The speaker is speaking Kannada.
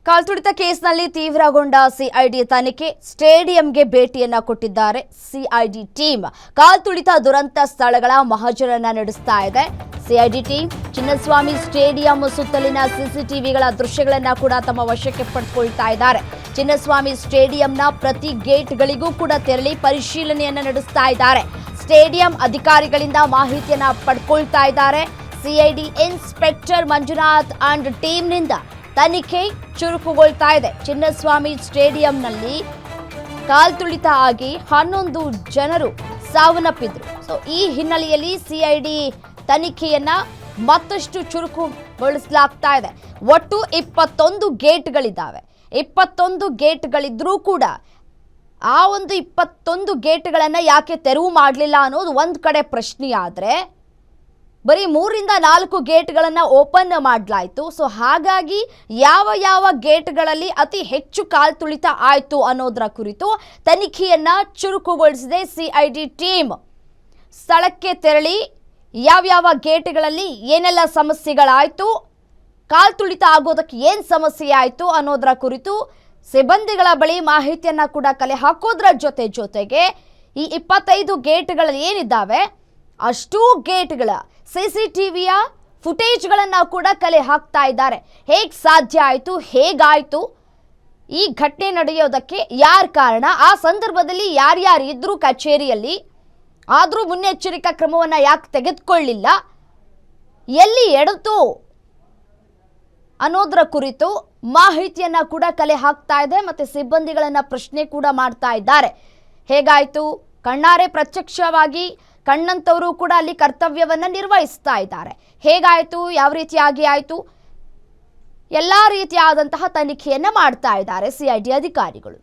ಕಾಲ್ತುಳಿತ ಕೇಸ್ನಲ್ಲಿ ತೀವ್ರಗೊಂಡ ಸಿಐಡಿ ತನಿಖೆ ಸ್ಟೇಡಿಯಂಗೆ ಭೇಟಿಯನ್ನ ಕೊಟ್ಟಿದ್ದಾರೆ ಸಿಐಡಿ ಟೀಮ್. ಕಾಲ್ತುಳಿತ ದುರಂತ ಸ್ಥಳಗಳ ಮಹಜರನ್ನ ನಡೆಸ್ತಾ ಇದೆ ಸಿಐಡಿ ಟೀಮ್. ಚಿನ್ನಸ್ವಾಮಿ ಸ್ಟೇಡಿಯಂ ಸುತ್ತಲಿನ ಸಿಸಿಟಿವಿಗಳ ದೃಶ್ಯಗಳನ್ನ ಕೂಡ ತಮ್ಮ ವಶಕ್ಕೆ ಪಡೆದುಕೊಳ್ತಾ ಇದ್ದಾರೆ. ಚಿನ್ನಸ್ವಾಮಿ ಸ್ಟೇಡಿಯಂನ ಪ್ರತಿ ಗೇಟ್ಗಳಿಗೂ ಕೂಡ ತೆರಳಿ ಪರಿಶೀಲನೆಯನ್ನ ನಡೆಸ್ತಾ ಇದ್ದಾರೆ. ಸ್ಟೇಡಿಯಂ ಅಧಿಕಾರಿಗಳಿಂದ ಮಾಹಿತಿಯನ್ನ ಪಡೆದುಕೊಳ್ತಾ ಇದ್ದಾರೆ. ಸಿಐಡಿ ಇನ್ಸ್ಪೆಕ್ಟರ್ ಮಂಜುನಾಥ್ ಅಂಡ್ ಟೀಮ್ನಿಂದ ತನಿಖೆ ಚುರುಕುಗೊಳ್ತಾ ಇದೆ. ಚಿನ್ನಸ್ವಾಮಿ ಸ್ಟೇಡಿಯಂನಲ್ಲಿ ಕಾಲ್ತುಳಿತ ಆಗಿ 11 ಜನರು ಸಾವನ್ನಪ್ಪಿದ್ರು. ಈ ಹಿನ್ನೆಲೆಯಲ್ಲಿ ಸಿಐಡಿ ತನಿಖೆಯನ್ನ ಮತ್ತಷ್ಟು ಚುರುಕುಗೊಳಿಸಲಾಗ್ತಾ ಇದೆ. ಒಟ್ಟು 21 ಗೇಟ್ಗಳಿದ್ದಾವೆ. 21 ಗೇಟ್ಗಳಿದ್ರೂ ಕೂಡ ಆ ಒಂದು 21 ಗೇಟ್ಗಳನ್ನು ಯಾಕೆ ತೆರವು ಮಾಡಲಿಲ್ಲ ಅನ್ನೋದು ಒಂದು ಕಡೆ ಪ್ರಶ್ನೆಯಾದರೆ, ಬರೀ 3 ರಿಂದ 4 ಗೇಟ್ಗಳನ್ನು ಓಪನ್ ಮಾಡಲಾಯಿತು. ಹಾಗಾಗಿ ಯಾವ ಗೇಟ್ಗಳಲ್ಲಿ ಅತಿ ಹೆಚ್ಚು ಕಾಲ್ತುಳಿತ ಆಯಿತು ಅನ್ನೋದರ ಕುರಿತು ತನಿಖೆಯನ್ನ ಚುರುಕುಗೊಳಿಸಿದೆ ಸಿಐಡಿ ಟೀಮ್. ಸ್ಥಳಕ್ಕೆ ತೆರಳಿ ಯಾವ ಗೇಟ್ಗಳಲ್ಲಿ ಏನೆಲ್ಲ ಸಮಸ್ಯೆಗಳಾಯಿತು, ಕಾಲ್ತುಳಿತ ಆಗೋದಕ್ಕೆ ಏನು ಸಮಸ್ಯೆ ಆಯಿತು ಅನ್ನೋದರ ಕುರಿತು ಸಿಬ್ಬಂದಿಗಳ ಬಳಿ ಮಾಹಿತಿಯನ್ನ ಕೂಡ ಕಲೆ ಹಾಕೋದ್ರ ಜೊತೆಗೆ ಈ 25 ಗೇಟ್ಗಳಲ್ಲಿ ಏನಿದ್ದಾವೆ ಅಷ್ಟೂ ಗೇಟ್ಗಳ ಸಿಸಿಟಿವಿಯ ಫುಟೇಜ್ಗಳನ್ನು ಕೂಡ ಕಲೆ ಹಾಕ್ತಾ ಇದ್ದಾರೆ. ಹೇಗೆ ಸಾಧ್ಯ ಆಯಿತು, ಹೇಗಾಯಿತು, ಈ ಘಟನೆ ನಡೆಯೋದಕ್ಕೆ ಯಾರು ಕಾರಣ, ಆ ಸಂದರ್ಭದಲ್ಲಿ ಯಾರ್ಯಾರು ಇದ್ರೂ ಕಚೇರಿಯಲ್ಲಿ, ಆದರೂ ಮುನ್ನೆಚ್ಚರಿಕಾ ಕ್ರಮವನ್ನು ಯಾಕೆ ತೆಗೆದುಕೊಳ್ಳಿಲ್ಲ, ಎಲ್ಲಿ ಎಡತು ಅನ್ನೋದರ ಕುರಿತು ಮಾಹಿತಿಯನ್ನ ಕೂಡ ಕಲೆ ಹಾಕ್ತಾ ಇದೆ. ಮತ್ತೆ ಸಿಬ್ಬಂದಿಗಳನ್ನ ಪ್ರಶ್ನೆ ಕೂಡ ಮಾಡ್ತಾ ಇದ್ದಾರೆ. ಹೇಗಾಯಿತು, ಕಣ್ಣಾರೆ ಪ್ರತ್ಯಕ್ಷವಾಗಿ ಕಣ್ಣಂತವರು ಕೂಡ ಅಲ್ಲಿ ಕರ್ತವ್ಯವನ್ನ ನಿರ್ವಹಿಸ್ತಾ ಇದ್ದಾರೆ. ಹೇಗಾಯಿತು, ಯಾವ ರೀತಿಯಾಗಿ ಆಯಿತು, ಎಲ್ಲ ರೀತಿಯಾದಂತಹ ತನಿಖೆಯನ್ನ ಮಾಡ್ತಾ ಇದ್ದಾರೆ ಸಿಐಡಿ ಅಧಿಕಾರಿಗಳು.